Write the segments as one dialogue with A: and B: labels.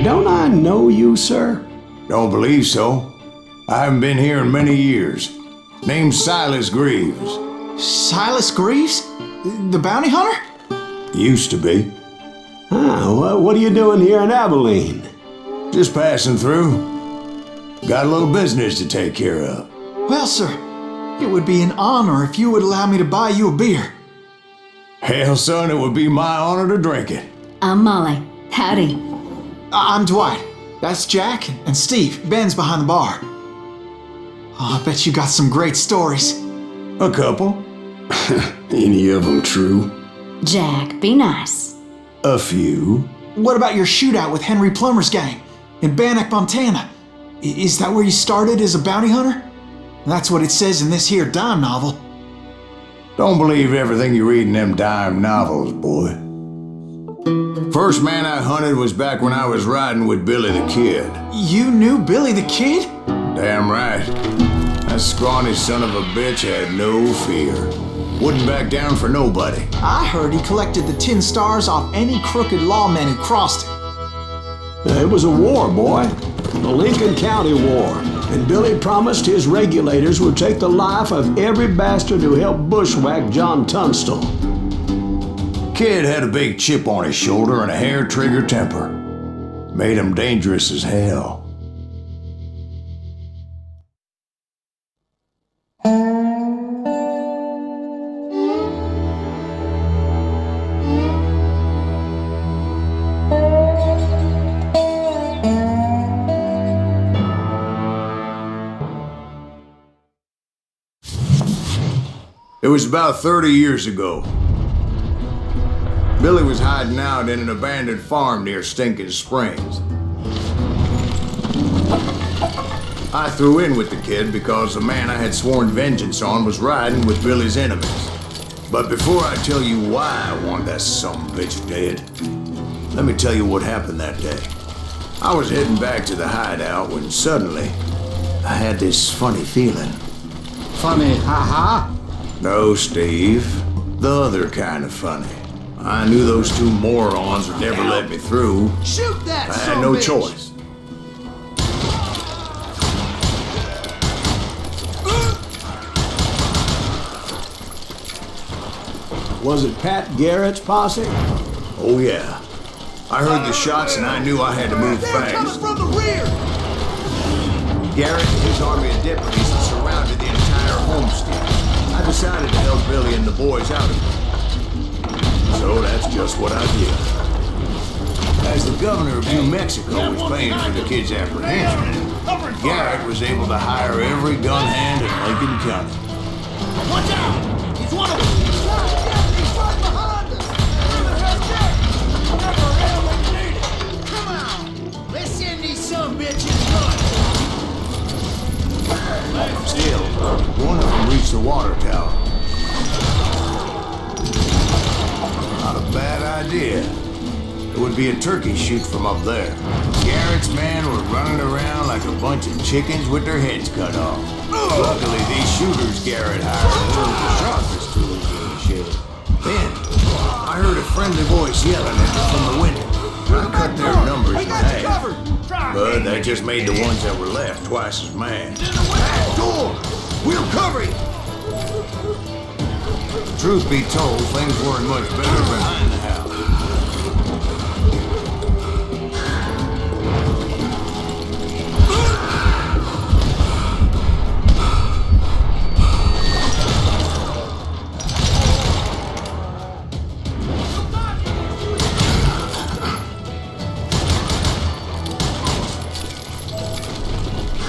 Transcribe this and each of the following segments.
A: don't I know you, sir?
B: Don't believe so. I haven't been here in many years. Name's Silas Greaves.
C: Silas Greaves? The bounty hunter?
B: Used to be.
A: What are you doing here in Abilene?
B: Just passing through. Got a little business to take care of.
C: Well, sir, it would be an honor if you would allow me to buy you a beer.
B: Hell, son, it would be my honor to drink it.
D: I'm Molly. Howdy.
C: I'm Dwight. That's Jack and Steve. Ben's behind the bar. Oh, I bet you got some great stories.
B: A couple.
A: Any of them true?
D: Jack, be nice.
B: A few.
C: What about your shootout with Henry Plummer's gang in Bannock, Montana? Is that where you started as a bounty hunter? That's what it says in this here dime novel.
B: Don't believe everything you read in them dime novels, boy. First man I hunted was back when I was riding with Billy the Kid.
C: You knew Billy the Kid?
B: Damn right. That scrawny son of a bitch had no fear. Wouldn't back down for nobody.
C: I heard he collected the 10 stars off any crooked lawman who crossed it.
A: It was a war, boy. The Lincoln County War. And Billy promised his regulators would take the life of every bastard who helped bushwhack John Tunstall.
B: Kid had a big chip on his shoulder and a hair-trigger temper. Made him dangerous as hell. It was about 30 years ago. Billy was hiding out in an abandoned farm near Stinking Springs. I threw in with the kid because the man I had sworn vengeance on was riding with Billy's enemies. But before I tell you why I want that sumbitch dead, let me tell you what happened that day. I was heading back to the hideout when suddenly I had this funny feeling.
A: Funny, ha-ha?
B: No, Steve. The other kind of funny. I knew those two morons would never let me through.
C: Shoot that
B: I had no choice.
A: Was it Pat Garrett's posse?
B: Oh, yeah. I heard the shots and I knew I had to move
C: Coming
B: fast.
C: from the rear!
B: Garrett and his army of deputies had surrounded the entire homestead. I decided to help Billy and the boys out of it. So that's just what I did. As the governor of New Mexico was paying for the kid's apprehension, Garrett was able to hire every gun hand in Lincoln County.
C: Watch out! He's one of them! He's right behind us! Never hell when you need it! Come on! Let's send these sumbitches running!
B: Still, one of them reached the water tower. Not a bad idea. It would be a turkey shoot from up there. Garrett's men were running around like a bunch of chickens with their heads cut off. Luckily, these shooters Garrett hired were the sharpest tools in the shed. Then, I heard a friendly voice yelling at me from the window. I cut their numbers in half, but that just made the ones that were left twice as mad. Back door! We'll cover you! Truth be told, things weren't much better behind the house.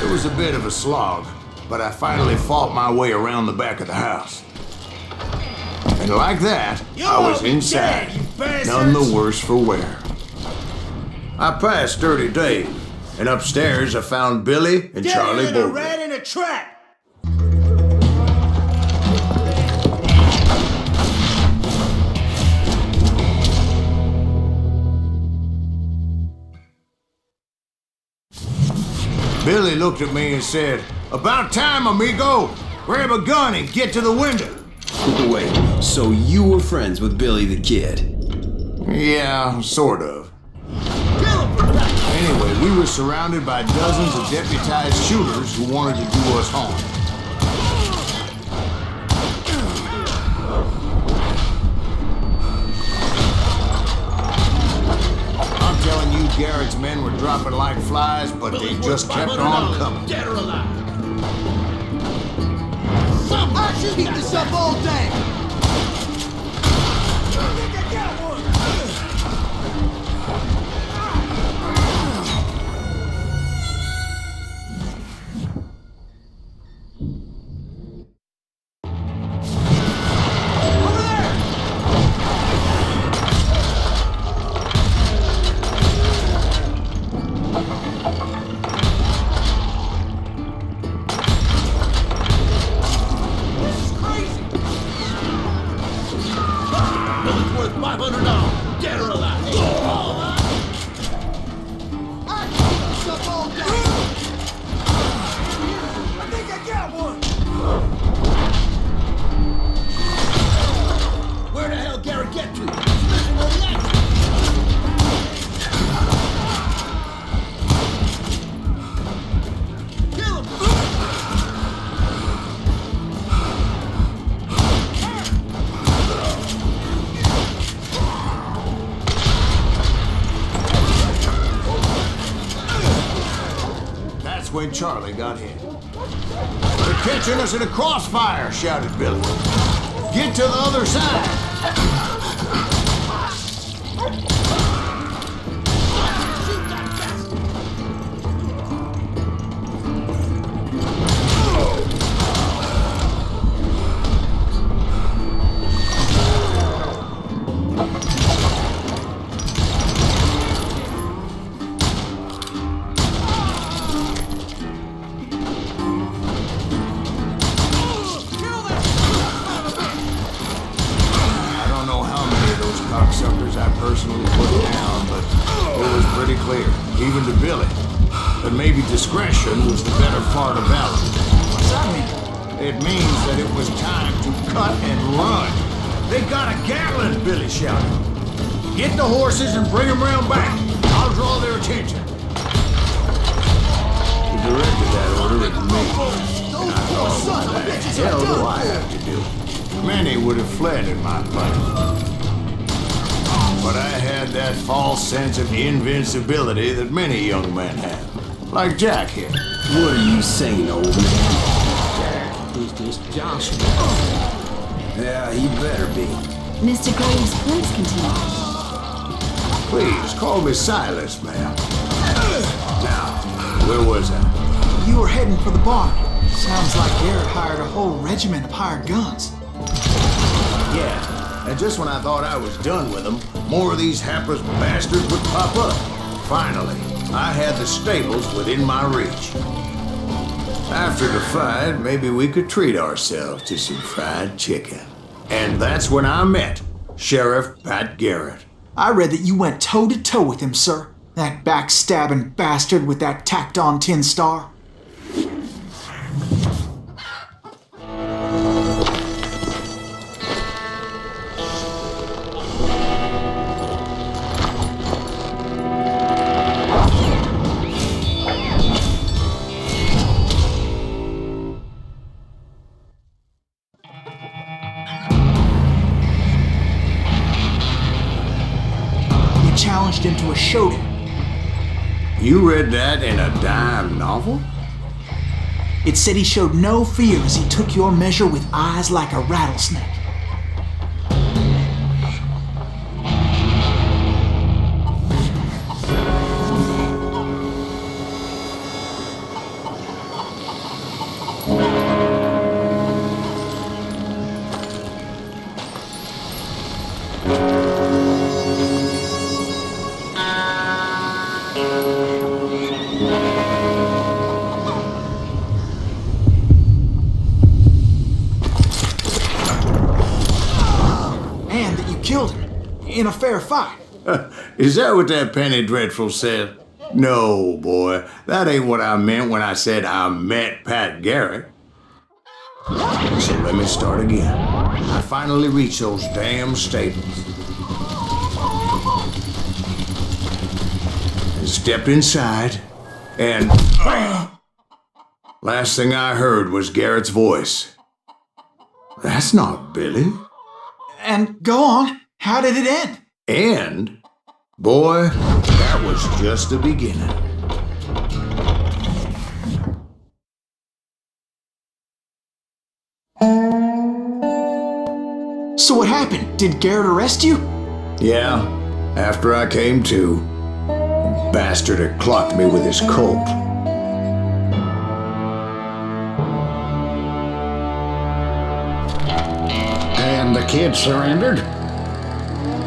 B: It was a bit of a slog, but I finally fought my way around the back of the house. And like that, I was inside, none the worse for wear. I passed Dirty Dave, and upstairs I found Billy and Charlie Bogle.
C: rat in a trap!
B: Billy looked at me and said, "About time, amigo! Grab a gun and get to the window!"
E: Wait, so you were friends with Billy the Kid?
B: Yeah, sort of. Anyway, we were surrounded by dozens of deputized shooters who wanted to do us harm. I'm telling you, Garrett's men were dropping like flies, but they just kept on coming.
F: Dead or alive.
G: I should keep this up all day.
F: $500. Dead or alive.
G: I keep this up all day. I think I got one.
F: Where the hell Garrett get to? He's missing the next. Kill him.
B: That's when Charlie got hit. They're catching us in a crossfire, shouted Billy. Get to the other side. Cocksuckers I personally put down, but it was pretty clear, even to Billy, that maybe discretion was the better part of valor.
C: What's that mean?
B: It means that it was time to cut and run. They got a Gatling, Billy shouted. Get the horses and bring them round back. I'll draw their attention. He directed that order at me. And I thought, what the hell do I have to do? Many would have fled in my place. But I had that false sense of invincibility that many young men have. Like Jack here.
E: What are you saying, old man?
F: Jack is this Joshua.
E: Yeah, he better be.
D: Mr. Graves, please continue.
B: Please, call me Silas, ma'am. Now, where was I?
C: You were heading for the barn. Sounds like Garrett hired a whole regiment of hired guns.
B: Yeah. And just when I thought I was done with them, more of these hapless bastards would pop up. Finally, I had the stables within my reach. After the fight, maybe we could treat ourselves to some fried chicken. And that's when I met Sheriff Pat Garrett.
C: I read that you went toe-to-toe with him, sir. That backstabbing bastard with that tacked-on tin star. Challenged him to a showdown.
B: You read that in a dime novel?
C: It said he showed no fear as he took your measure with eyes like a rattlesnake. Killed him in a fair fight.
B: Is that what that Penny Dreadful said? No, boy. That ain't what I meant when I said I met Pat Garrett. So let me start again. I finally reached those damn stables. stepped inside, and last thing I heard was Garrett's voice. That's not Billy.
C: And go on. How did it end?
B: And, boy, that was just the beginning.
C: So what happened? Did Garrett arrest you?
B: Yeah, after I came to, the bastard had clocked me with his Colt.
H: And the kid surrendered?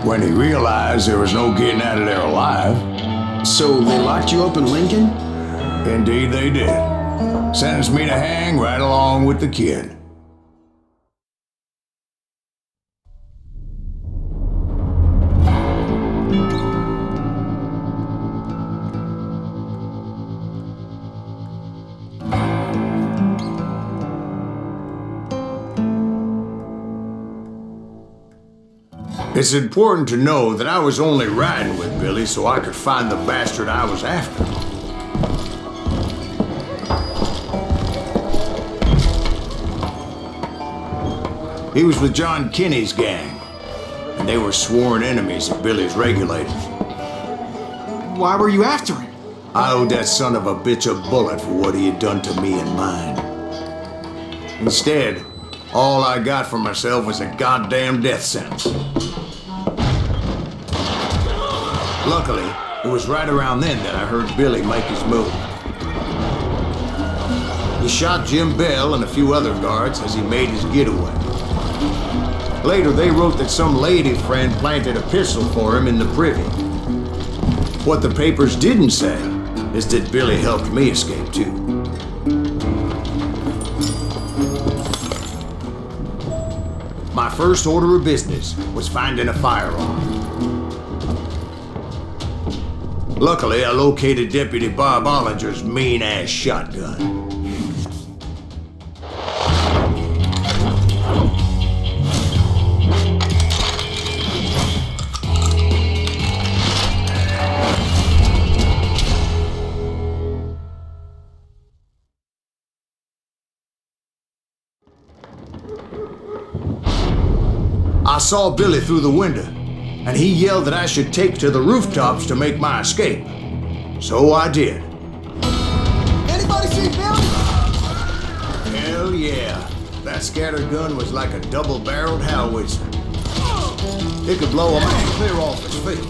B: When he realized there was no getting out of there alive.
A: So they locked you up in Lincoln?
B: Indeed they did. Sentenced me to hang right along with the kid. It's important to know that I was only riding with Billy so I could find the bastard I was after. He was with John Kinney's gang, and they were sworn enemies of Billy's regulators.
C: Why were you after him?
B: I owed that son of a bitch a bullet for what he had done to me and mine. Instead, all I got for myself was a goddamn death sentence. Luckily, it was right around then that I heard Billy make his move. He shot Jim Bell and a few other guards as he made his getaway. Later, they wrote that some lady friend planted a pistol for him in the privy. What the papers didn't say is that Billy helped me escape too. My first order of business was finding a firearm. Luckily, I located Deputy Bob Ollinger's mean-ass shotgun. I saw Billy through the window, and he yelled that I should take to the rooftops to make my escape. So I did.
G: Anybody see Billy?
B: Hell yeah. That scatter gun was like a double-barreled howitzer. It could blow a man clear off his feet.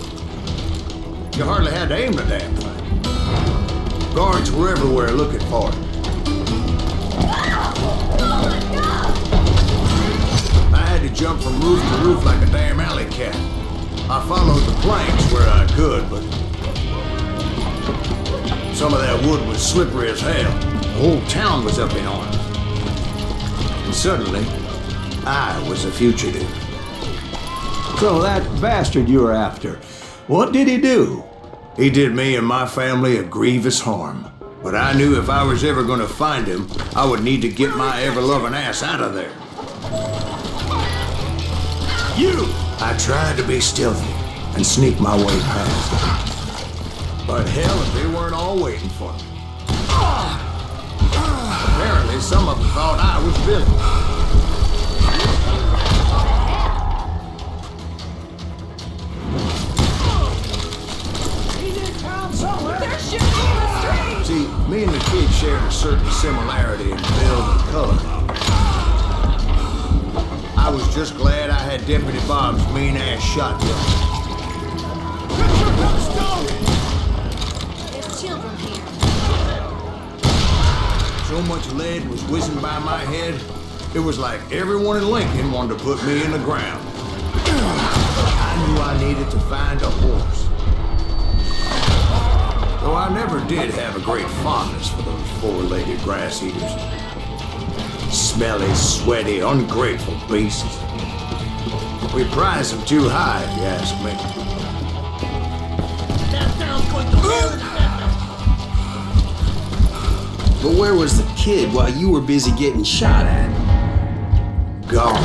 B: You hardly had to aim the damn thing. Guards were everywhere looking for it. I had to jump from roof to roof like a damn alley cat. I followed the planks where I could, but some of that wood was slippery as hell. The whole town was up in arms. And suddenly, I was a fugitive.
A: So that bastard you were after, what did he do?
B: He did me and my family a grievous harm. But I knew if I was ever going to find him, I would need to get my ever-loving ass out of there. I tried to be stealthy and sneak my way past. But hell, if they weren't all waiting for me. Apparently, some of them thought I was Billy.
D: They're shooting in the street!
B: See, me and the kid shared a certain similarity in build and color. I was just glad I had Deputy Bob's mean-ass shotgun.
D: There's children here.
B: So much lead was whizzing by my head, it was like everyone in Lincoln wanted to put me in the ground. I knew I needed to find a horse. Though I never did have a great fondness for those four-legged grass eaters. Smelly, sweaty, ungrateful beasts. We prize them too high, if you ask me.
F: That town's going to hell in a
E: But where was the kid while you were busy getting shot at?
B: Gone.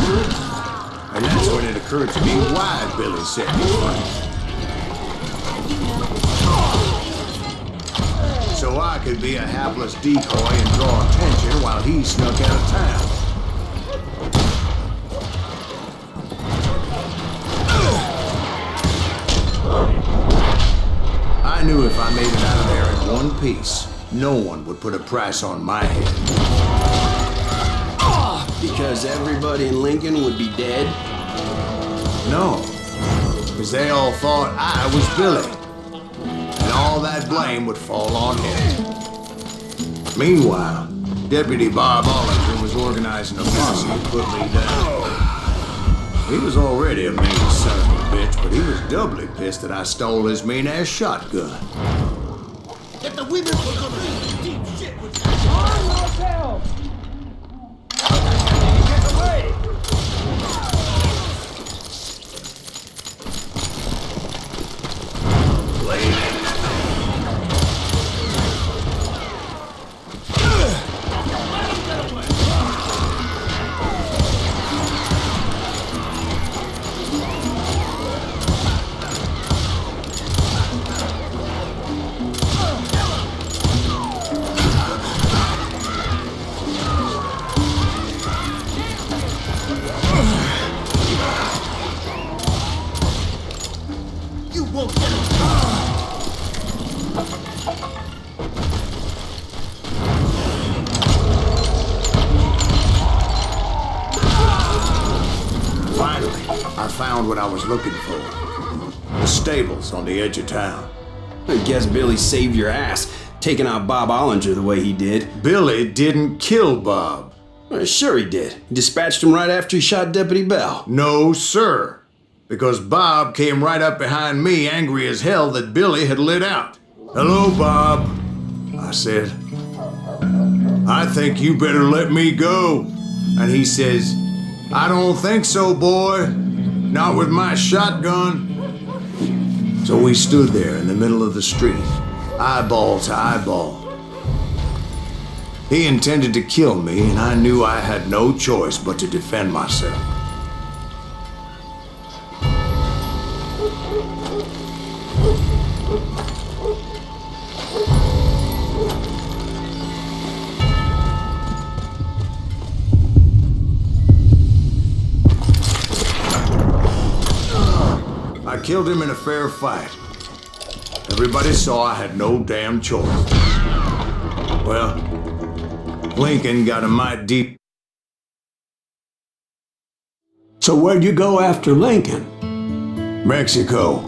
B: And that's when it occurred to me why Billy set me free. so I could be a hapless decoy and draw attention while he snuck out of town. I knew if I made it out of there in one piece, no one would put a price on my head.
E: Because everybody in Lincoln would be dead?
B: No, because they all thought I was Billy, and all that blame would fall on him. Meanwhile, Deputy Bob Ollinger was organizing a posse to put me down. He was already a mean son of a bitch, but he was doubly pissed that I stole his mean-ass shotgun.
F: If the women were gonna deep shit with that. Get away! You won't get away.
B: Finally, I found what I was looking for. The stables on the edge of town.
E: I guess Billy saved your ass, taking out Bob Ollinger the way he did.
B: Billy didn't kill Bob.
E: Well, sure he did. He dispatched him right after he shot Deputy Bell.
B: No, sir. Because Bob came right up behind me, angry as hell that Billy had lit out. "Hello, Bob," I said. "I think you better let me go." And he says, "I don't think so, boy. Not with my shotgun." So we stood there in the middle of the street, eyeball to eyeball. He intended to kill me, and I knew I had no choice but to defend myself. I killed him in a fair fight. Everybody saw I had no damn choice. Well, Lincoln got a mite deep.
A: So where'd you go after Lincoln?
B: Mexico.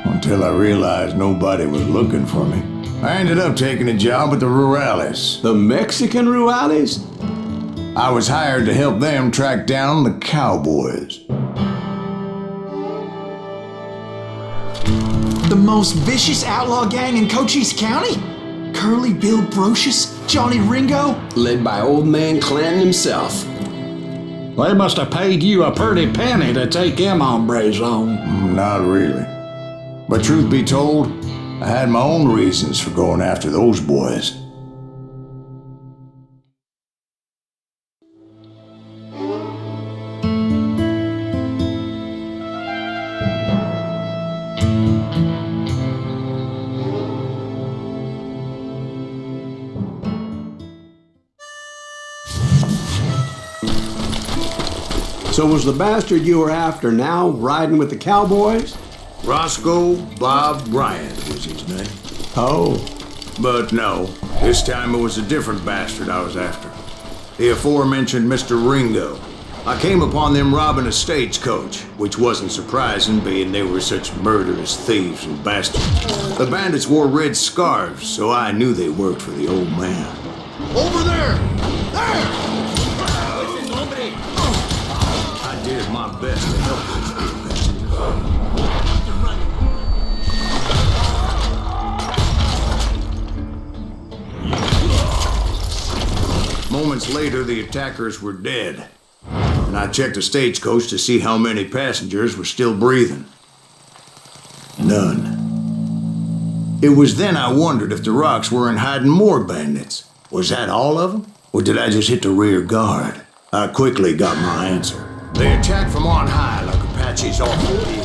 B: Until I realized nobody was looking for me. I ended up taking a job with the Rurales.
A: The Mexican Rurales?
B: I was hired to help them track down the cowboys.
C: The most vicious outlaw gang in Cochise County? Curly Bill Brocious? Johnny Ringo?
E: Led by Old Man Clanton himself.
H: They must have paid you a pretty penny to take them hombres on.
B: Not really. But truth be told, I had my own reasons for going after those boys.
A: So was the bastard you were after now riding with the cowboys?
B: Roscoe Bob Bryant was his name.
A: Oh.
B: But no, this time it was a different bastard I was after. The aforementioned Mr. Ringo. I came upon them robbing a stagecoach, which wasn't surprising, being they were such murderous thieves and bastards. The bandits wore red scarves, so I knew they worked for the old man.
F: Over there! There!
B: I did my best to help those poor bastards. Moments later, the attackers were dead, and I checked the stagecoach to see how many passengers were still breathing. None. It was then I wondered if the rocks weren't hiding more bandits. Was that all of them? Or did I just hit the rear guard? I quickly got my answer. They attacked from on high like Apaches often do.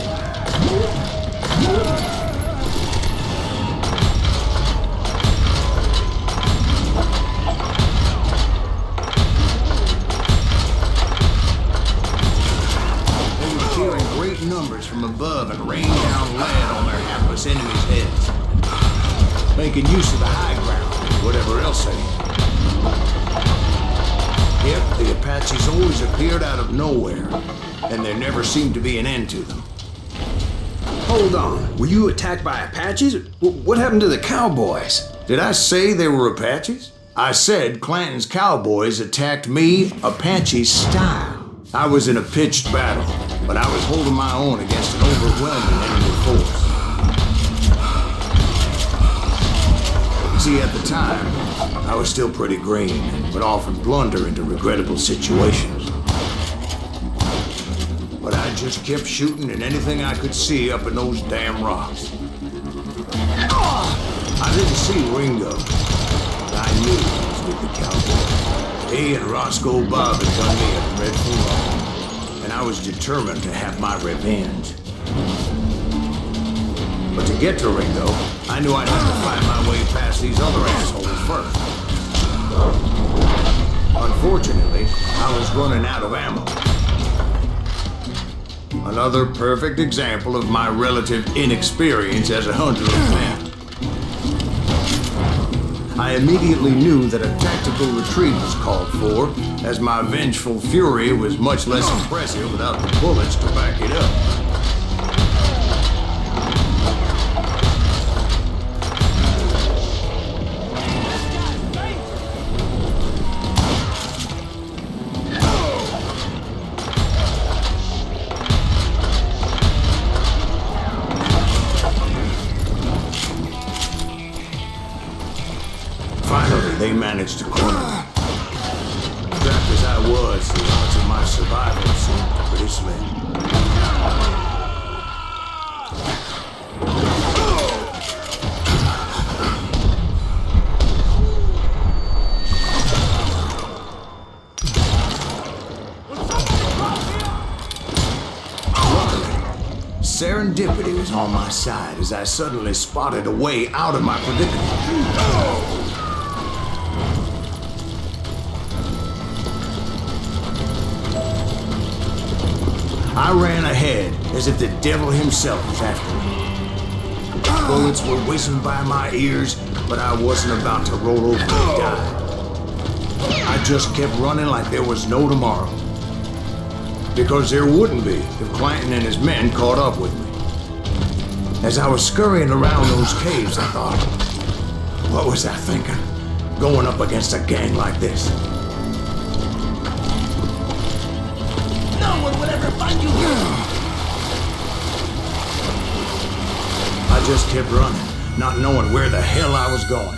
B: great numbers from above and rain down lead on their hapless enemies' heads. Making use of the high ground, whatever else they had. Yep, the Apaches always appeared out of nowhere, and there never seemed to be an end to them.
E: Hold on. Were you attacked by Apaches? What happened to the cowboys?
B: Did I say they were Apaches? I said Clanton's cowboys attacked me Apache style. I was in a pitched battle, but I was holding my own against an overwhelming enemy force. See, at the time, I was still pretty green and would often blunder into regrettable situations. But I just kept shooting at anything I could see up in those damn rocks. I didn't see Ringo, but I knew he was with the cowboys. He and Roscoe Bob had done me a dreadful wrong, and I was determined to have my revenge. But to get to Ringo, I knew I'd have to find my way past these other assholes first. Unfortunately, I was running out of ammo. Another perfect example of my relative inexperience as a hunter of men. I immediately knew that a tactical retreat was called for, as my vengeful fury was much less impressive without the bullets to back it up. Finally, they managed to corner me. Trapped as I was, the odds of my survival seemed pretty slim. Serendipity was on my side as I suddenly spotted a way out of my predicament. I ran ahead as if the devil himself was after me. Bullets were whizzing by my ears, but I wasn't about to roll over and die. I just kept running like there was no tomorrow. Because there wouldn't be if Clanton and his men caught up with me. As I was scurrying around those caves, I thought, what was I thinking? Going up against a gang like this?
F: No one will ever find you here!
B: I just kept running, not knowing where the hell I was going.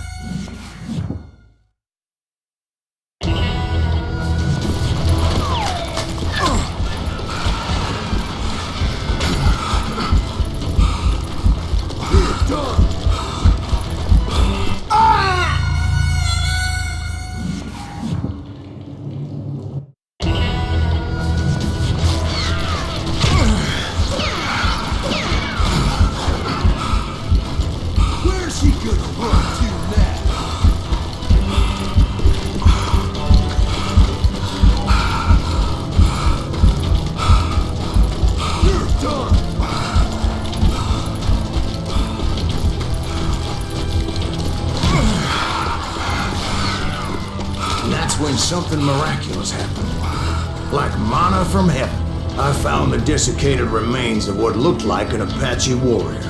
B: When something miraculous happened. Like manna from heaven, I found the desiccated remains of what looked like an Apache warrior.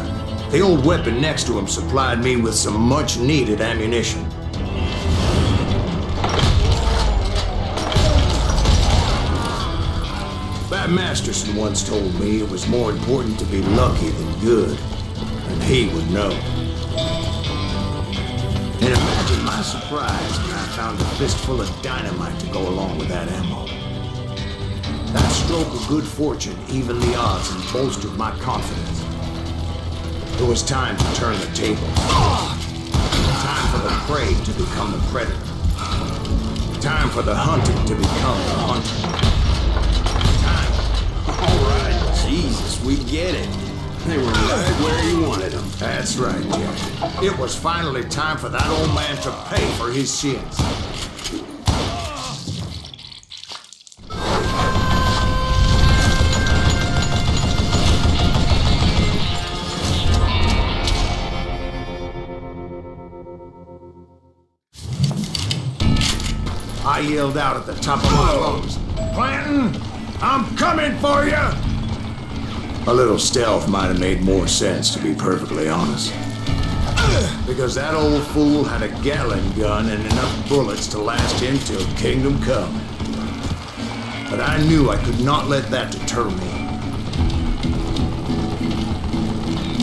B: The old weapon next to him supplied me with some much-needed ammunition. Bat Masterson once told me it was more important to be lucky than good, and he would know. And imagine my surprise when I found a fistful of dynamite to go along with that ammo. That stroke of good fortune evened the odds and bolstered my confidence. It was time to turn the tables. Time for the prey to become the predator. Time for the hunted to become the hunter. Time.
E: All right, Jesus, we get it. They were right where you wanted them.
B: That's right, Jack. It was finally time for that old man to pay for his sins. yelled out at the top of my lungs, "Clanton, I'm coming for you!" A little stealth might have made more sense, to be perfectly honest. Because that old fool had a Gatling gun and enough bullets to last him till kingdom come. But I knew I could not let that deter me.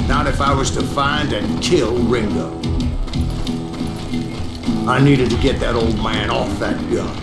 B: Not if I was to find and kill Ringo. I needed to get that old man off that gun.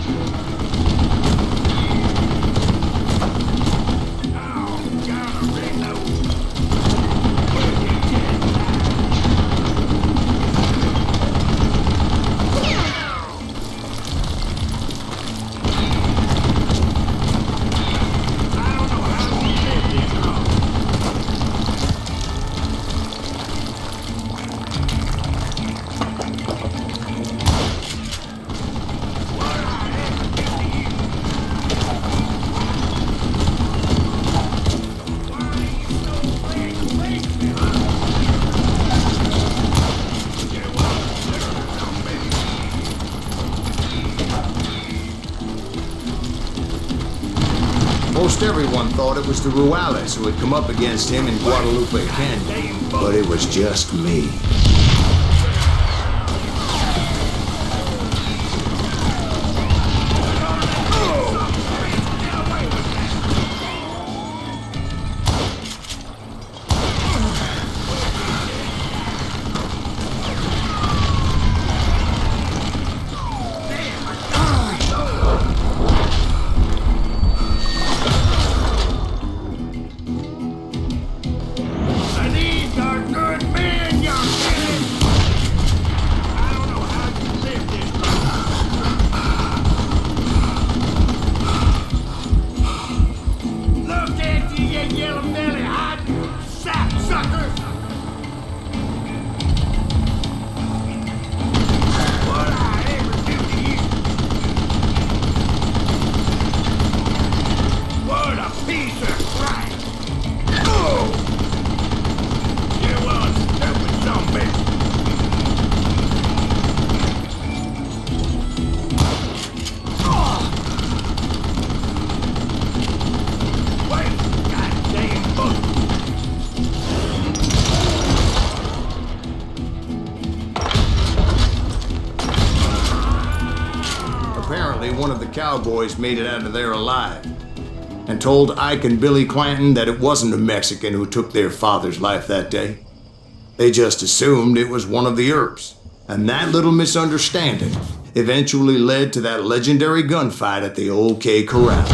B: Most everyone thought it was the Ruales who had come up against him in Guadalupe Canyon, but it was just me. One of the cowboys made it out of there alive and told Ike and Billy Clanton that it wasn't a Mexican who took their father's life that day. They just assumed it was one of the Earps, and that little misunderstanding eventually led to that legendary gunfight at the Old K Corral.